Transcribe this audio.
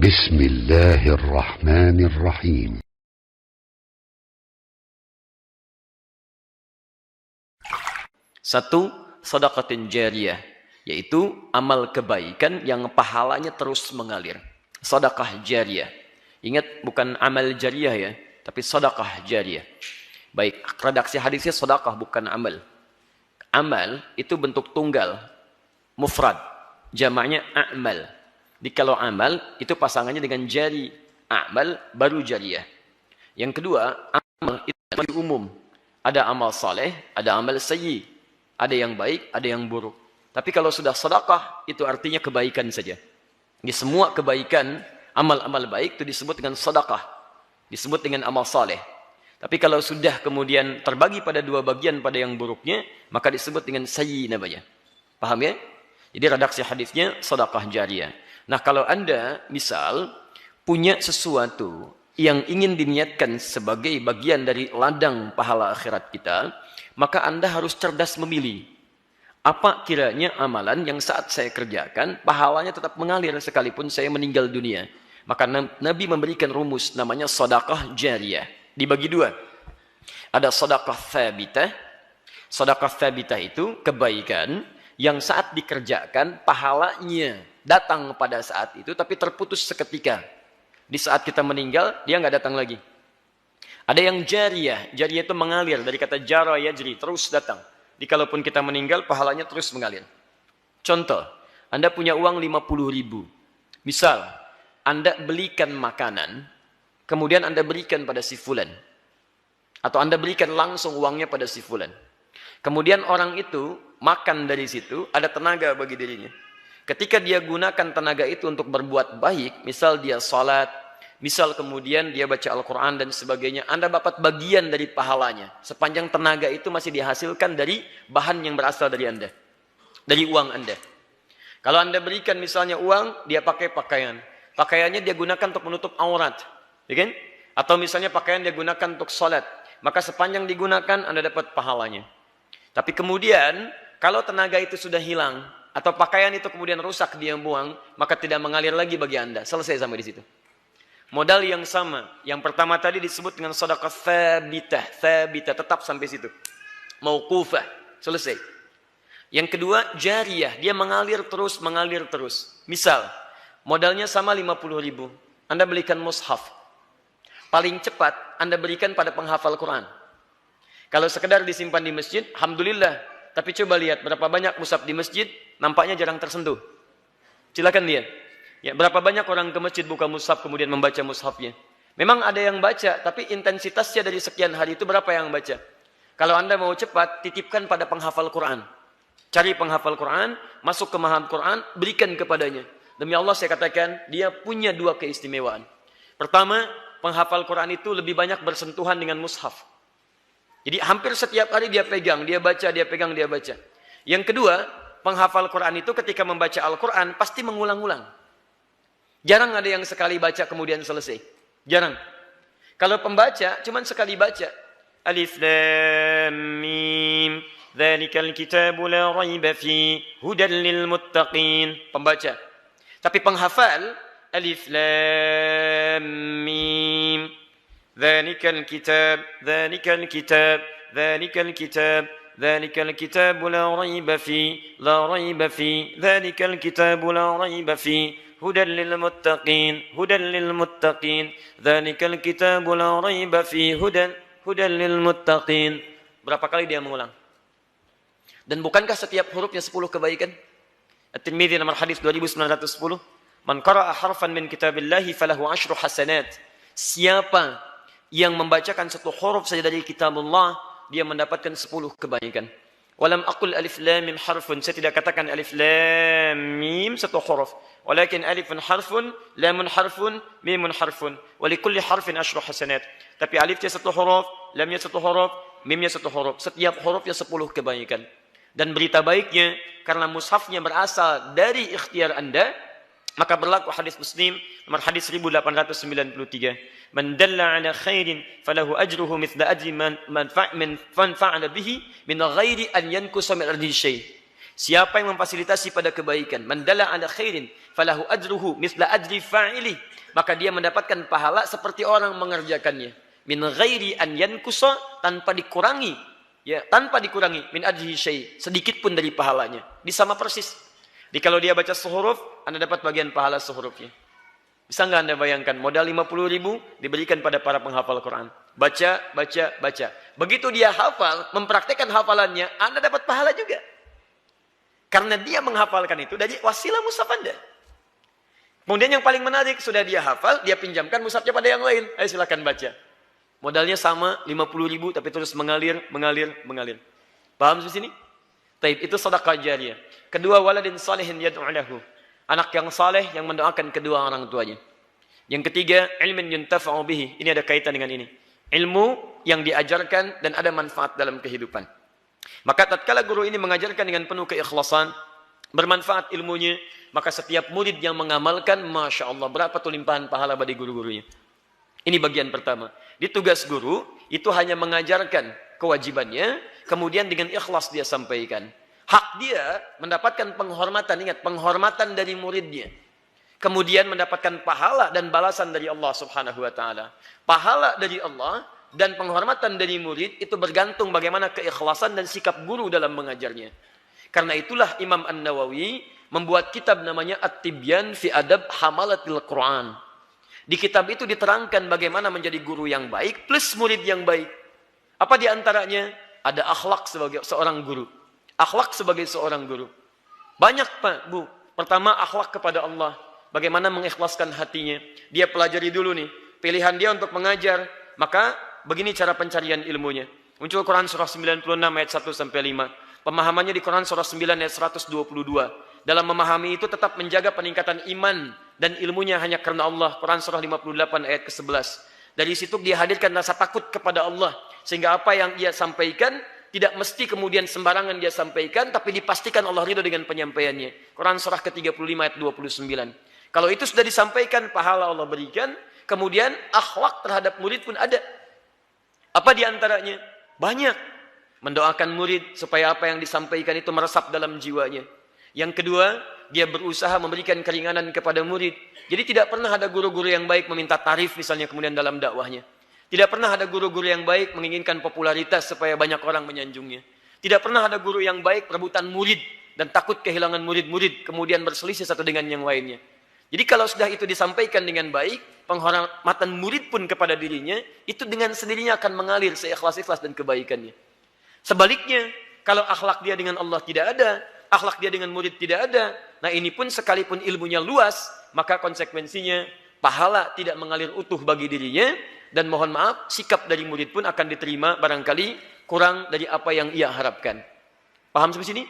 بسم الله الرحمن الرحيم. Satu, sedekahun jariyah, yaitu amal kebaikan yang pahalanya terus mengalir. Sedekah jariyah. Ingat, bukan amal jariyah ya, tapi sedekah jariyah. Baik, redaksi hadisnya sedekah bukan amal. Amal itu bentuk tunggal, mufrad, jamaknya a'mal. Jadi kalau amal itu pasangannya dengan jari, a'mal baru jariyah. Yang kedua, amal itu umum. Ada amal saleh, ada amal sayyi. Ada yang baik, ada yang buruk. Tapi kalau sudah sedekah, itu artinya kebaikan saja. Di semua kebaikan, amal-amal baik itu disebut dengan sedekah. Disebut dengan amal saleh. Tapi kalau sudah kemudian terbagi pada dua bagian pada yang buruknya, maka disebut dengan sayyi namanya. Paham ya? Jadi redaksi hadisnya sedekah jariyah. Nah, kalau Anda misal punya sesuatu yang ingin diniatkan sebagai bagian dari ladang pahala akhirat kita, maka Anda harus cerdas memilih. Apa kiranya amalan yang saat saya kerjakan, pahalanya tetap mengalir sekalipun saya meninggal dunia. Maka Nabi memberikan rumus namanya sedekah jariyah. Dibagi dua. Ada sedekah tsabitah. Sedekah tsabitah itu kebaikan yang saat dikerjakan, pahalanya datang pada saat itu, tapi terputus seketika. Di saat kita meninggal, dia nggak datang lagi. Ada yang jariyah. Jariyah itu mengalir. Dari kata jara yajri, terus datang. Jadi kalaupun kita meninggal, pahalanya terus mengalir. Contoh, Anda punya uang 50.000. Misal, Anda belikan makanan, kemudian Anda berikan pada si fulan. Atau Anda berikan langsung uangnya pada si fulan. Kemudian orang itu makan dari situ, ada tenaga bagi dirinya. Ketika dia gunakan tenaga itu untuk berbuat baik, misal dia salat, misal kemudian dia baca Al-Quran dan sebagainya, Anda dapat bagian dari pahalanya. Sepanjang tenaga itu masih dihasilkan dari bahan yang berasal dari Anda. Dari uang Anda. Kalau Anda berikan misalnya uang, dia pakai pakaian. Pakaiannya dia gunakan untuk menutup aurat. Ya kan? Atau misalnya pakaian dia gunakan untuk salat. Maka sepanjang digunakan, Anda dapat pahalanya. Tapi kemudian, kalau tenaga itu sudah hilang, atau pakaian itu kemudian rusak, dia buang, maka tidak mengalir lagi bagi Anda. Selesai sampai di situ. Modal yang sama. Yang pertama tadi disebut dengan sedekah tsabitah. Tsabitah, tetap sampai situ. Mauqufah, selesai. Yang kedua, jariyah. Dia mengalir terus, mengalir terus. Misal, modalnya sama 50.000. Anda belikan mushaf. Paling cepat, Anda berikan pada penghafal Quran. Kalau sekedar disimpan di masjid, alhamdulillah. Tapi coba lihat berapa banyak mushaf di masjid, nampaknya jarang tersentuh. Silakan lihat. Ya, berapa banyak orang ke masjid buka mushaf kemudian membaca mushafnya. Memang ada yang baca, tapi intensitasnya dari sekian hari itu berapa yang baca. Kalau Anda mau cepat, titipkan pada penghafal Quran. Cari penghafal Quran, masuk ke mahad Quran, berikan kepadanya. Demi Allah saya katakan, dia punya dua keistimewaan. Pertama, penghafal Quran itu lebih banyak bersentuhan dengan mushaf. Jadi hampir setiap hari dia pegang, dia baca, dia pegang, dia baca. Yang kedua, penghafal Quran itu ketika membaca Al-Quran pasti mengulang-ulang. Jarang ada yang sekali baca kemudian selesai. Jarang. Kalau pembaca cuman sekali baca. Alif Lam Mim. Dzalikal kitabu la raiba fi hudan lil muttaqin. Pembaca. Tapi penghafal Alif Lam Mim. Dzalikal kitab, dzalikal kitab, dzalikal kitab. ذلك الكتاب لا ريب فيه لا ريب فيه ذلك الكتاب لا ريب فيه هدى للمتقين هدى للمتقين ذلك الكتاب لا ريب فيه هدى للمتقين. Berapa kali dia mengulang? Dan bukankah setiap hurufnya 10 kebaikan? At-Tirmidzi nomor hadis 2910. Man qara'a harfan min kitabillahi falahu 10 hasanat. Siapa yang membacakan satu huruf saja dari kitabullah, dia mendapatkan 10 kebaikan. Walam aqul alif lam mim harfun. Saya tidak katakan alif lam mim satu huruf. Walakin alifun harfun, lamun harfun, mimun harfun. Walikulli harfin 10 hasanat. Tapi alifnya satu huruf, lamnya satu huruf, mimnya satu huruf. Setiap hurufnya 10 kebaikan. Dan berita baiknya, karena mushafnya berasal dari ikhtiar Anda, maka berlaku hadis Muslim nomor hadis 1893. Man dalla ala khairin falahu ajruhu mithla ajri man fa'ala bihi min ghairi an yankusa min ardi syai'. Siapa yang memfasilitasi pada kebaikan, man dalla ala khairin falahu ajruhu misla ajri fa'ili, maka dia mendapatkan pahala seperti orang mengerjakannya. Min ghairi an yankusa, tanpa dikurangi, ya, tanpa dikurangi min ajrihi syai', sedikit pun dari pahalanya. Di sama persis. Jadi kalau dia baca sehuruf, Anda dapat bagian pahala sehurufnya. Bisa nggak Anda bayangkan, modal 50.000 diberikan pada para penghafal Quran. Baca, baca, baca. Begitu dia hafal, mempraktekkan hafalannya, Anda dapat pahala juga. Karena dia menghafalkan itu dari wasilah mushaf Anda. Kemudian yang paling menarik, sudah dia hafal, dia pinjamkan mushafnya pada yang lain. Ayo silakan baca. Modalnya sama, 50.000, tapi terus mengalir, mengalir, mengalir. Paham di sini? Taib, itu sedekah jariyah. Kedua, waladin salihin yad'u lahu. Anak yang saleh yang mendoakan kedua orang tuanya. Yang ketiga, ilmin yuntafa'u bihi. Ini ada kaitan dengan ini. Ilmu yang diajarkan dan ada manfaat dalam kehidupan. Maka tatkala guru ini mengajarkan dengan penuh keikhlasan, bermanfaat ilmunya, maka setiap murid yang mengamalkan, Masya Allah, berapa tuh limpahan pahala bagi guru-gurunya. Ini bagian pertama. Di tugas guru, itu hanya mengajarkan kewajibannya, kemudian dengan ikhlas dia sampaikan. Hak dia mendapatkan penghormatan, ingat, penghormatan dari muridnya. Kemudian mendapatkan pahala dan balasan dari Allah Subhanahu wa Ta'ala. Pahala dari Allah dan penghormatan dari murid itu bergantung bagaimana keikhlasan dan sikap guru dalam mengajarnya. Karena itulah Imam An-Nawawi membuat kitab namanya At-Tibyan fi Adab Hamalatil Quran. Di kitab itu diterangkan bagaimana menjadi guru yang baik plus murid yang baik. Apa di antaranya? Ada akhlak sebagai seorang guru. Akhlak sebagai seorang guru. Banyak Pak, Bu. Pertama, akhlak kepada Allah. Bagaimana mengikhlaskan hatinya. Dia pelajari dulu nih. Pilihan dia untuk mengajar. Maka begini cara pencarian ilmunya. Muncul Quran surah 96 ayat 1-5. Pemahamannya di Quran surah 9 ayat 122. Dalam memahami itu tetap menjaga peningkatan iman dan ilmunya hanya karena Allah. Quran surah 58 ayat ke-11. Dari situ dia hadirkan rasa takut kepada Allah. Sehingga apa yang ia sampaikan tidak mesti kemudian sembarangan dia sampaikan, tapi dipastikan Allah ridho dengan penyampaiannya. Quran surah ke-35 ayat 29. Kalau itu sudah disampaikan, pahala Allah berikan. Kemudian akhlak terhadap murid pun ada. Apa di antaranya? Banyak. Mendoakan murid supaya apa yang disampaikan itu meresap dalam jiwanya. Yang kedua, dia berusaha memberikan keringanan kepada murid. Jadi tidak pernah ada guru-guru yang baik meminta tarif misalnya kemudian dalam dakwahnya. Tidak pernah ada guru-guru yang baik menginginkan popularitas supaya banyak orang menyanjungnya. Tidak pernah ada guru yang baik perebutan murid dan takut kehilangan murid-murid kemudian berselisih satu dengan yang lainnya. Jadi kalau sudah itu disampaikan dengan baik, penghormatan murid pun kepada dirinya, itu dengan sendirinya akan mengalir seikhlas-ikhlas dan kebaikannya. Sebaliknya, kalau akhlak dia dengan Allah tidak ada, akhlak dia dengan murid tidak ada, nah ini pun sekalipun ilmunya luas, maka konsekuensinya pahala tidak mengalir utuh bagi dirinya, dan mohon maaf, sikap dari murid pun akan diterima barangkali kurang dari apa yang ia harapkan. Paham sampai sini?